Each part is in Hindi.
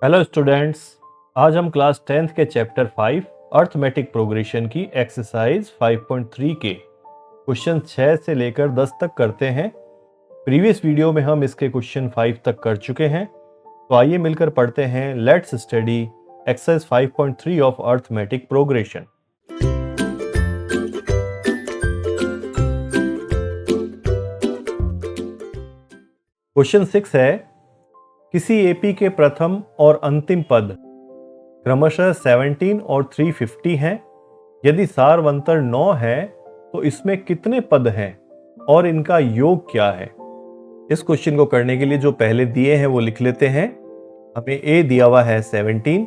Hello students. आज हम क्लास 10th के चैप्टर 5 अर्थमेटिक प्रोग्रेशन की एक्सरसाइज 5.3 के क्वेश्चन 6 से लेकर 10 तक करते हैं। प्रीवियस वीडियो में हम इसके क्वेश्चन 5 तक कर चुके हैं, तो आइए मिलकर पढ़ते हैं। Let's study exercise 5.3 of arithmetic progression. Question 6 है, किसी एपी के प्रथम और अंतिम पद क्रमशः 17 और 350 हैं। यदि सारवंतर 9 है तो इसमें कितने पद हैं और इनका योग क्या है। इस क्वेश्चन को करने के लिए जो पहले दिए हैं वो लिख लेते हैं। हमें ए दिया हुआ है 17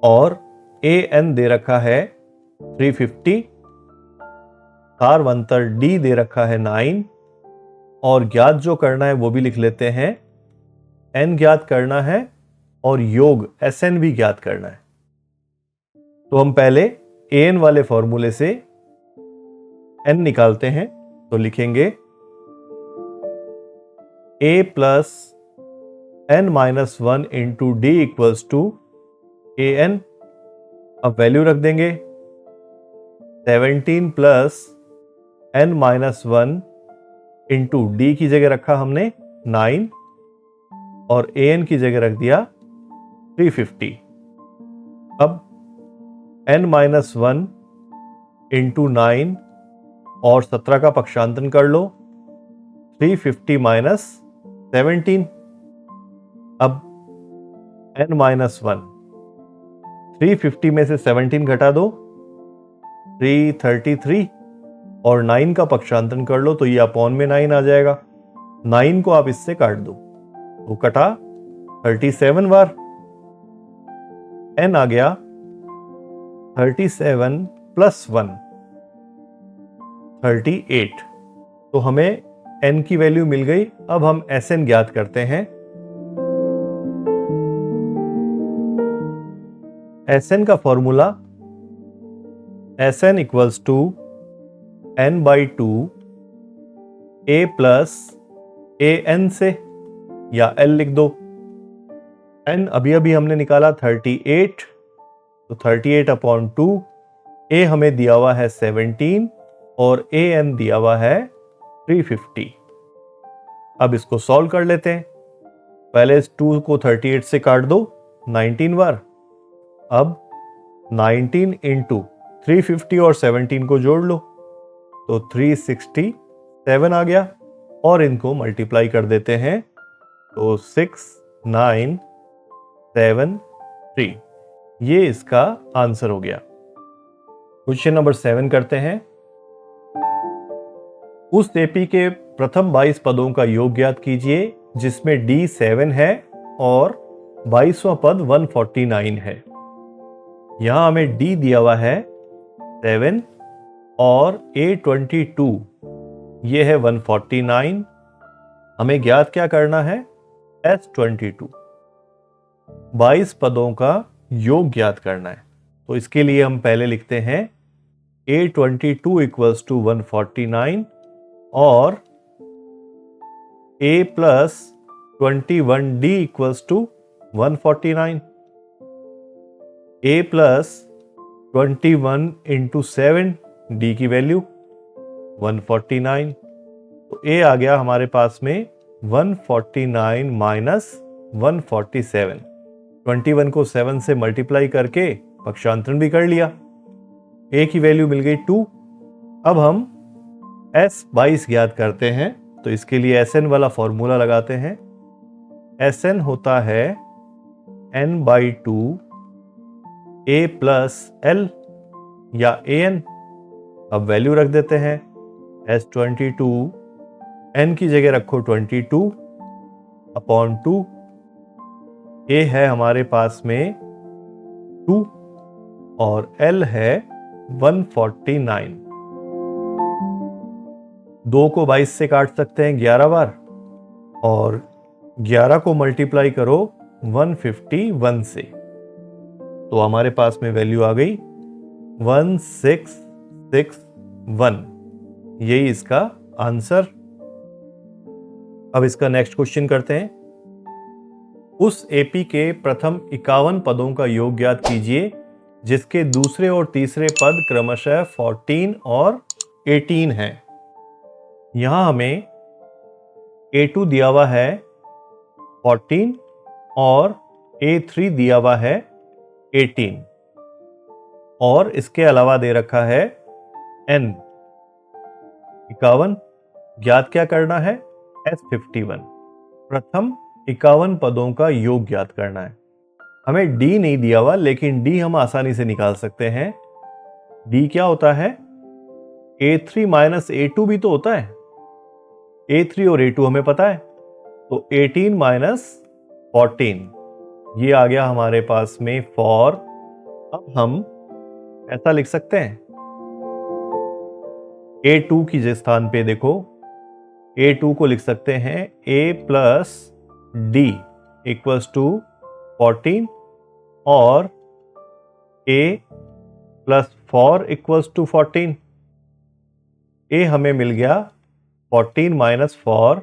और ए एन दे रखा है 350, सारवंतर डी दे रखा है 9 और ज्ञात जो करना है वो भी लिख लेते हैं। एन ज्ञात करना है और योग एस एन भी ज्ञात करना है। तो हम पहले ए एन वाले फॉर्मूले से एन निकालते हैं, तो लिखेंगे A plus N minus 1 into D equals to A N. अब वैल्यू रख देंगे 17 plus N minus 1 into D की जगह रखा हमने 9 और ए एन की जगह रख दिया 350। अब n माइनस 1 इंटू 9 और 17 का पक्षांतन कर लो, 350 माइनस 17। अब n माइनस 1, 350 में से 17 घटा दो, 333 और 9 का पक्षांतन कर लो तो ये अपॉन में 9 आ जाएगा। 9 को आप इससे काट दो तो कटा 37 बार। n आ गया 37 प्लस 1 38। तो हमें n की वैल्यू मिल गई। अब हम Sn ज्ञात करते हैं। Sn का formula Sn equals to n by 2 a plus A N से, या L लिख दो। n अभी अभी हमने निकाला 38, तो 38 अपॉन 2। a हमें दिया हुआ है 17 और a n दिया हुआ है 350। अब इसको सॉल्व कर लेते हैं। पहले इस 2 को 38 से काट दो 19 बार। अब 19 इंटू 350 और 17 को जोड़ लो तो 367 आ गया और इनको मल्टीप्लाई कर देते हैं तो 6973। ये इसका आंसर हो गया। क्वेश्चन नंबर 7 करते हैं। उस एपी के प्रथम 22 पदों का योग ज्ञात कीजिए जिसमें डी 7 है और 22वां पद 149 है। यहां हमें डी दिया हुआ है 7 और A22 ये है 149। हमें ज्ञात क्या करना है, S22 22 पदों का योग ज्ञात करना है। तो इसके लिए हम पहले लिखते हैं A22 इक्वल्स टू 149 और A plus 21D equals to 149। A plus 21 into 7 D की वैल्यू 149। तो A आ गया हमारे पास में 149 माइनस 147। 21 को 7 से मल्टीप्लाई करके पक्षांतरण भी कर लिया। A की वैल्यू मिल गई 2। अब हम S22 ज्ञात करते हैं, तो इसके लिए Sn वाला फॉर्मूला लगाते हैं। Sn होता है n by 2 A plus L या An। अब वैल्यू रख देते हैं S22, n की जगह रखो 22 अपॉन 2। A है हमारे पास में 2 और L है 149। 2 को 22 से काट सकते हैं 11 बार और 11 को मल्टीप्लाई करो 151 से, तो हमारे पास में वैल्यू आ गई 1661। यही इसका आंसर। अब इसका नेक्स्ट क्वेश्चन करते हैं। उस एपी के प्रथम 51 पदों का योग ज्ञात कीजिए जिसके दूसरे और तीसरे पद क्रमशः 14 और 18 हैं। यहां हमें A2 दिया हुआ है 14 और A3 दिया हुआ है 18 और इसके अलावा दे रखा है N 51। ज्ञात क्या करना है? S51 प्रथम 51 पदों का योग ज्ञात करना है। हमें D नहीं दिया हुआ, लेकिन D हम आसानी से निकाल सकते हैं। D क्या होता है? A3 माइनस A2 भी तो होता है। A3 और A2 हमें पता है, तो 18 माइनस 14 ये आ गया हमारे पास में फॉर। अब हम ऐसा लिख सकते हैं, A2 की जिस स्थान पे देखो, A2 को लिख सकते हैं A plus D equals to 14 और A plus 4 equals to 14। A हमें मिल गया 14 माइनस 4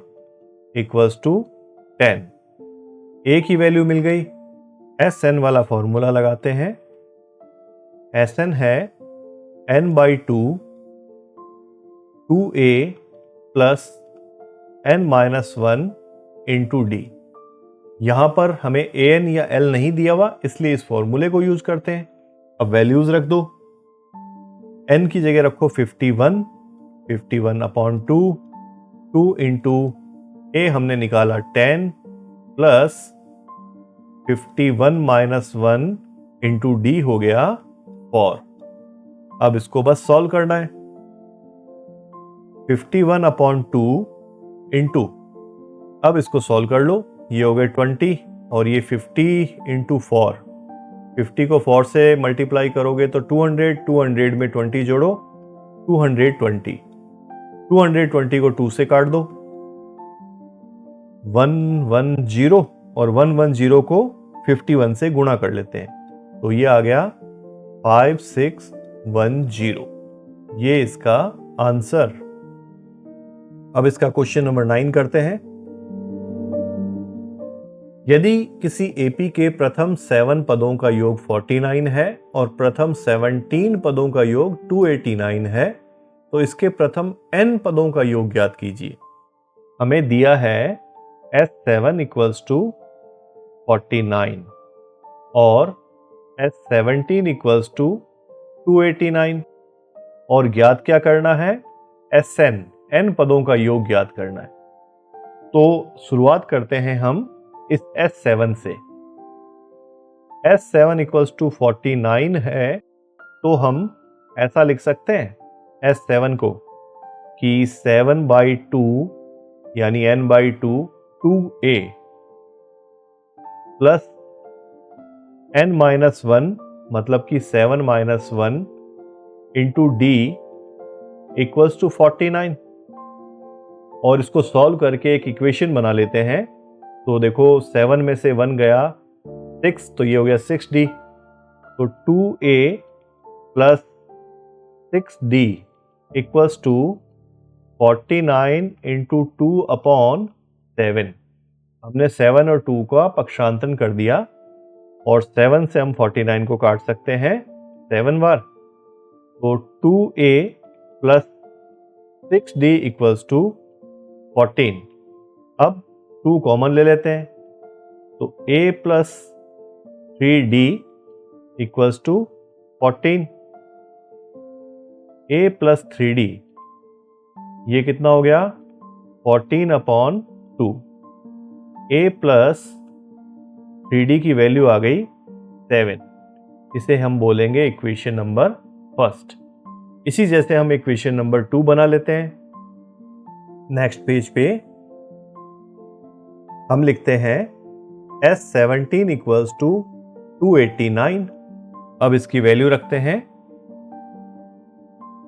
इक्वल्स टू 10। A की वैल्यू मिल गई। Sn वाला फॉर्मूला लगाते हैं। Sn है n बाई 2a plus n minus 1 into D. यहां पर हमें an या l नहीं दिया हुआ, इसलिए इस फॉर्मूले को यूज करते हैं। अब वैल्यूज रख दो। n की जगह रखो 51 अपॉन 2 इंटू a हमने निकाला 10 प्लस 51 माइनस 1 इंटू डी हो गया 4। अब इसको बस सॉल्व करना है। 51 अपॉन 2 इंटू, अब इसको सॉल्व कर लो, ये हो गए 20 और ये 50 इंटू 4। 50 को 4 से मल्टीप्लाई करोगे तो 200 में 20 जोड़ो 220। 220 को 2 से काट दो, 110 और 110 को 51 से गुणा कर लेते हैं, तो ये आ गया 5610। ये इसका आंसर। अब इसका क्वेश्चन नंबर 9 करते हैं। यदि किसी एपी के प्रथम 7 पदों का योग 49 है और प्रथम 17 पदों का योग 289 है, तो इसके प्रथम n पदों का योग ज्ञात कीजिए। हमें दिया है S7 इक्वल्स टू 49 और S17 इक्वल्स टू 289 और ज्ञात क्या करना है? Sn n पदों का योग ज्ञात करना है। तो शुरुआत करते हैं हम इस S7 से। S7 इक्वल्स टू 49 है, तो हम ऐसा लिख सकते हैं S7 को कि 7 बाई 2 यानी n by 2 2a plus n minus 1 मतलब कि 7 minus 1 into D equals to 49। और इसको सॉल्व करके एक इक्वेशन बना लेते हैं। तो देखो 7 में से 1 गया 6, तो ये हो गया 6d। तो 2a plus 6d equals to 49 into 2 upon 7। हमने 7 और 2 का पक्षांतरण कर दिया और 7 से हम 49 को काट सकते हैं 7 बार। तो 2a plus 6d equals to 14। अब 2 कॉमन ले लेते हैं, तो a plus 3d equals to 14। a plus 3d ये कितना हो गया? 14 अपॉन 2। a प्लस 3d की वैल्यू आ गई 7। इसे हम बोलेंगे इक्वेशन नंबर फर्स्ट। इसी जैसे हम इक्वेशन नंबर 2 बना लेते हैं। नेक्स्ट पेज पे हम लिखते हैं S17 इक्वल्स टू 289। अब इसकी वैल्यू रखते हैं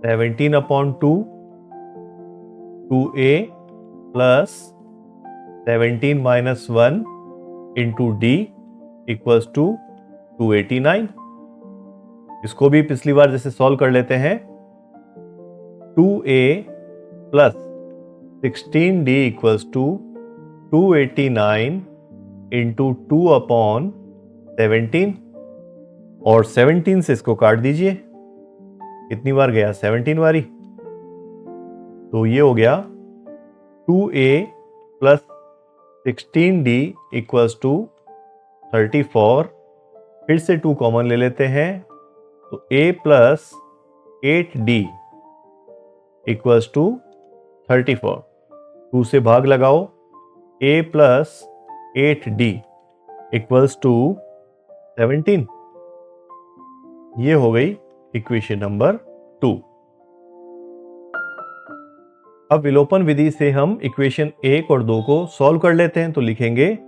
17 upon 2 2a plus 17 minus 1 into D equals to 289। इसको भी पिछली बार जैसे सॉल्व कर लेते हैं। 2a plus 16d equals to 289 into 2/17 और 17 से इसको काट दीजिए। कितनी बार गया? 17 बारी। तो ये हो गया 2a plus 16d equals to 34। फिर से 2 कॉमन ले लेते हैं, तो a plus 8d equals to 34। 2 से भाग लगाओ, a plus 8d equals to 17। ये हो गई इक्वेशन नंबर 2। अब विलोपन विधि से हम इक्वेशन 1 और 2 को सॉल्व कर लेते हैं। तो लिखेंगे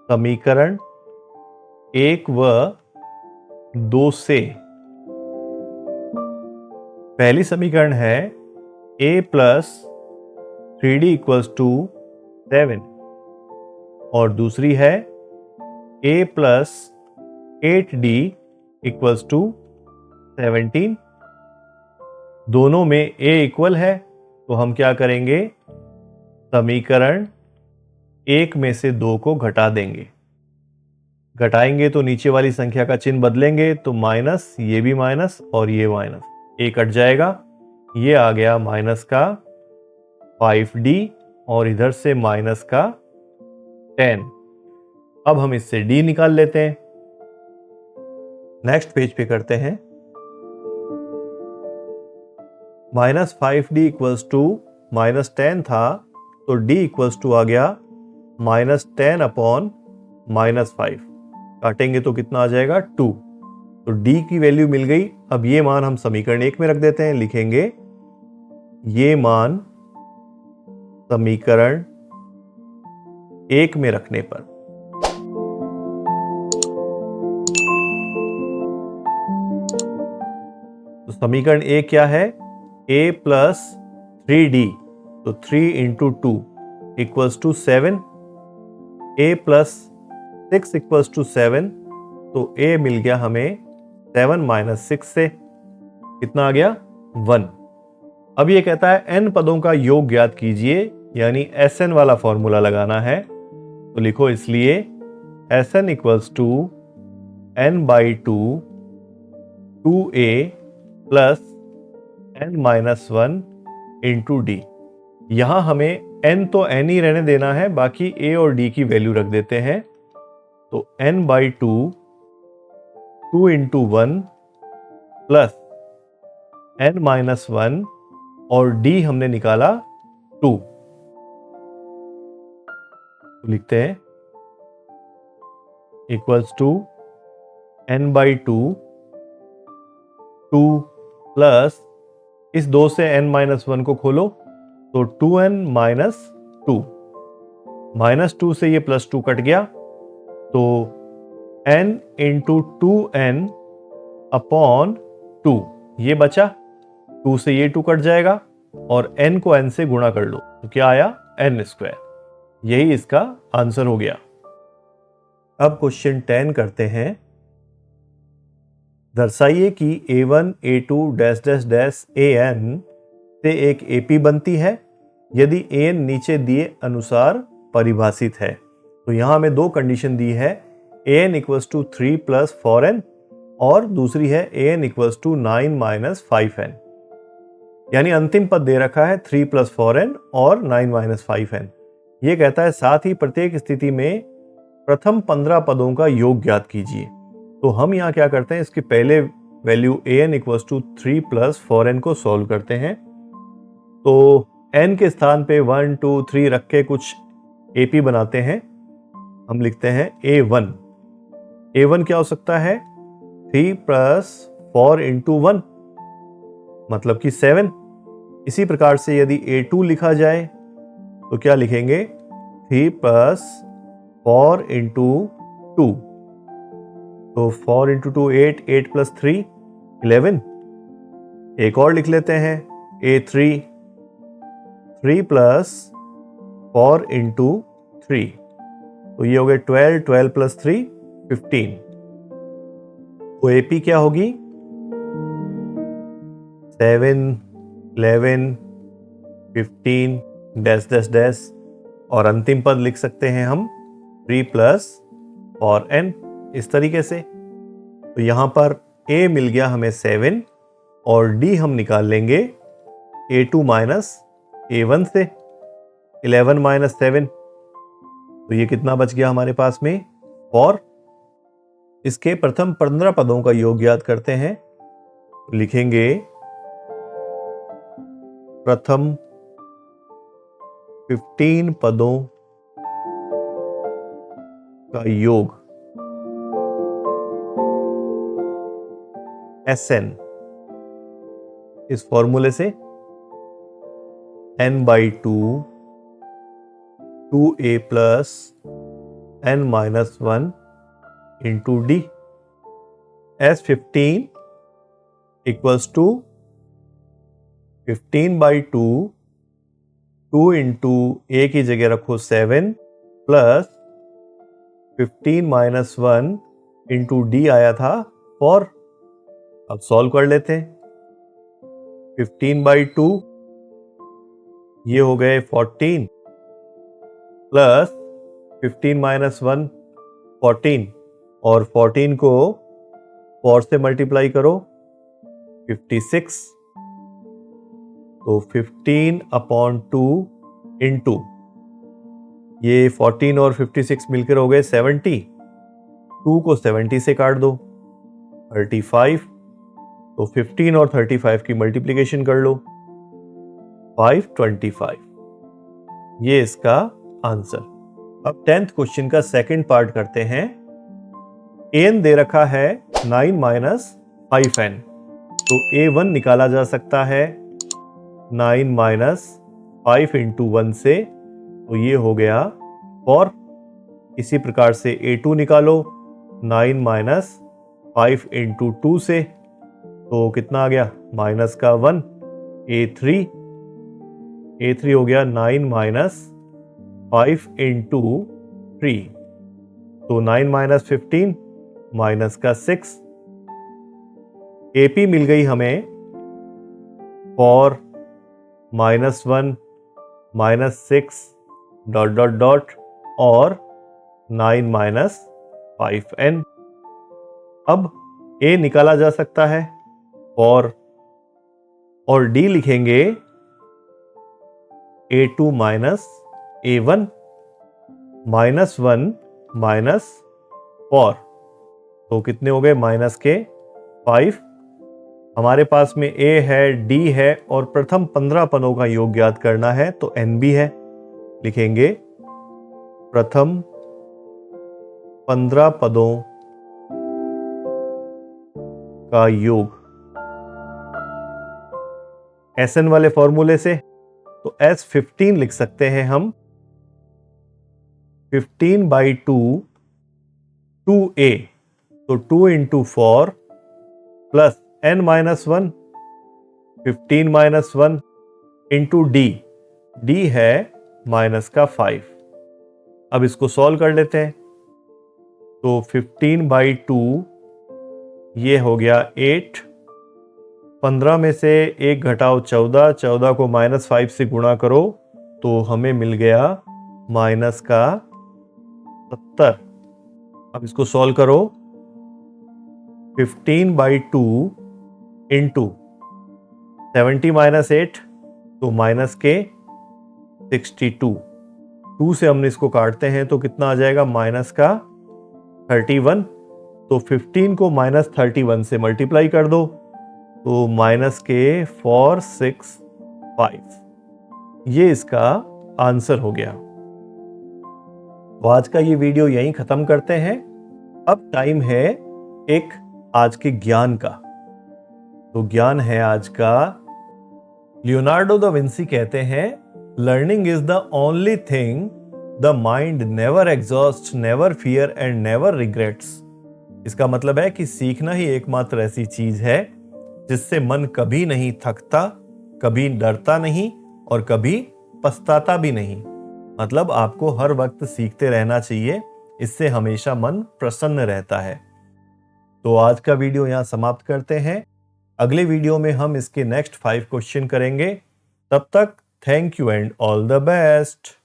समीकरण 1 व 2 से पहली समीकरण है a plus 3d equals to 7 और दूसरी है a plus 8d equals to 17। दोनों में a इक्वल है, तो हम क्या करेंगे? समीकरण 1 में से 2 को घटा देंगे। घटाएंगे तो नीचे वाली संख्या का चिन्ह बदलेंगे, तो माइनस, ये भी माइनस और ये माइनस, a कट जाएगा। ये आ गया माइनस का 5d और इधर से माइनस का 10। अब हम इससे d निकाल लेते हैं। नेक्स्ट पेज पे करते हैं। Minus 5d equals to minus 10 था, तो d इक्वल्स टू आ गया माइनस 10/-5। काटेंगे तो कितना आ जाएगा? 2। तो d की वैल्यू मिल गई। अब ये मान हम समीकरण 1 में रख देते हैं। लिखेंगे ये मान समीकरण 1 में रखने पर तो समीकरण 1 क्या है? a प्लस 3d, तो 3 into 2 equals to 7। a plus 6 equals to 7, तो a मिल गया हमें 7 माइनस 6 से। कितना आ गया? 1। अब ये कहता है n पदों का योग ज्ञात कीजिए, यानी Sn वाला फॉर्मूला लगाना है। तो लिखो इसलिए Sn equals to n/2 2a plus n-1 into D. यहां हमें n तो n ही रहने देना है, बाकी a और d की वैल्यू रख देते हैं। तो n/2 2 इंटू 1 प्लस n-1 और d हमने निकाला 2। तो लिखते हैं इक्वल्स टू n/2 2 प्लस इस 2 से n-1 को खोलो, तो 2n-2 -2 से ये +2 कट गया, तो n इंटू 2n/2 ये बचा। 2 से ये 2 कट जाएगा और n को n से गुणा कर लो, तो क्या आया? n²। यही इसका आंसर हो गया। अब क्वेश्चन 10 करते हैं। दर्शाइए कि a1 a2 an से एक AP बनती है यदि an नीचे दिए अनुसार परिभाषित है। तो यहां हमें 2 कंडीशन दी है, an इक्वल्स टू 3 + 4n और दूसरी है an इक्वल्स टू 9 - 5n। यानी अंतिम पद दे रखा है 3 + 4n और 9 - 5n। ये कहता है साथ ही प्रत्येक स्थिति में प्रथम 15 पदों का योग ज्ञात कीजिए। तो हम यहाँ क्या करते हैं, इसके पहले value an equals to 3 + 4n को सॉल्व करते हैं। तो n के स्थान पे 1 2 3 रख के कुछ AP बनाते हैं। हम लिखते हैं a1। a1 क्या हो सकता है? 3 + 4 इंटू 1 मतलब कि 7। इसी प्रकार से यदि a2 लिखा जाए तो क्या लिखेंगे? 3 + 4 इंटू 2, तो 4 इंटू 2 8, 8 + 3 11। एक और लिख लेते हैं a3, 3 + 4 इंटू 3, तो ये हो गए 12, 12 + 3 15। तो AP क्या होगी? 7 11 15 डैश डैश डैश और अंतिम पद लिख सकते हैं हम 3 प्लस फॉर n, इस तरीके से। तो यहाँ पर a मिल गया हमें 7 और d हम निकाल लेंगे a2 माइनस a1 से, 11 माइनस 7। तो ये कितना बच गया हमारे पास में। और इसके प्रथम 15 पदों का योग ज्ञात करते हैं। लिखेंगे प्रथम 15 पदों का योग Sn, इस फॉर्मूले से n/2 2a plus n minus 1 into D. S15 equals to 15/2, 2 into A की जगह रखो 7 प्लस 15 माइनस 1 इंटू डी आया था 4। अब सॉल्व कर लेते हैं। 15/2 ये हो गए 14 प्लस 15 माइनस 1 14, और 14 को 4 से मल्टीप्लाई करो 56। तो 15/2 इंटू ये 14 और 56 मिलकर हो गए 70। 2 को 70 से काट दो 35। तो 15 और 35 की मल्टीप्लिकेशन कर लो 525। ये इसका आंसर। अब 10th क्वेश्चन का सेकंड पार्ट करते हैं। an दे रखा है 9 माइनस 5n, तो a1 निकाला जा सकता है 9 माइनस 5 इंटू 1 से, तो ये हो गया। और इसी प्रकार से a2 निकालो 9 माइनस 5 इंटू 2 से, तो कितना आ गया माइनस का 1। a3 हो गया 9 माइनस 5 इंटू 3, तो 9 माइनस 15 माइनस का 6। AP मिल गई हमें 4 minus 1 minus 6 dot dot dot और 9 माइनस 5n। अब A निकाला जा सकता है और D लिखेंगे A2 minus A1 minus 1 minus 4, तो कितने हो गए माइनस के 5। हमारे पास में A है, D है और प्रथम 15 पदों का योग ज्ञात करना है, तो N भी है। लिखेंगे प्रथम 15 पदों का योग Sn वाले फॉर्मूले से, तो S15 लिख सकते हैं हम 15/2 2a, तो 2 into 4 plus n minus 1 15 minus 1 into d है माइनस का 5। अब इसको सॉल्व कर लेते हैं। तो 15/2 ये हो गया 8, 15 में से 1 घटाओ 14, 14 को माइनस 5 से गुणा करो तो हमें मिल गया माइनस का 70। अब इसको सॉल्व करो। 15/2 इंटू 70 माइनस 8, तो माइनस के 62। 2 से हमने इसको काटते हैं तो कितना आ जाएगा माइनस का 31। तो 15 को माइनस 31 से मल्टीप्लाई कर दो तो माइनस के 465। ये इसका आंसर हो गया। तो आज का ये वीडियो यहीं खत्म करते हैं। अब टाइम है एक आज के ज्ञान का। तो ज्ञान है आज का, लियोनार्डो दा विंसी कहते हैं learning is the only thing the mind never exhaust, never fear and never regrets. इसका मतलब है कि सीखना ही एकमात्र ऐसी चीज है जिससे मन कभी नहीं थकता, कभी डरता नहीं और कभी पछताता भी नहीं। मतलब आपको हर वक्त सीखते रहना चाहिए, इससे हमेशा मन प्रसन्न रहता है। तो आज का वीडियो यहां समाप्त करते हैं। अगले वीडियो में हम इसके नेक्स्ट 5 क्वेश्चन करेंगे। तब तक thank you and all the best.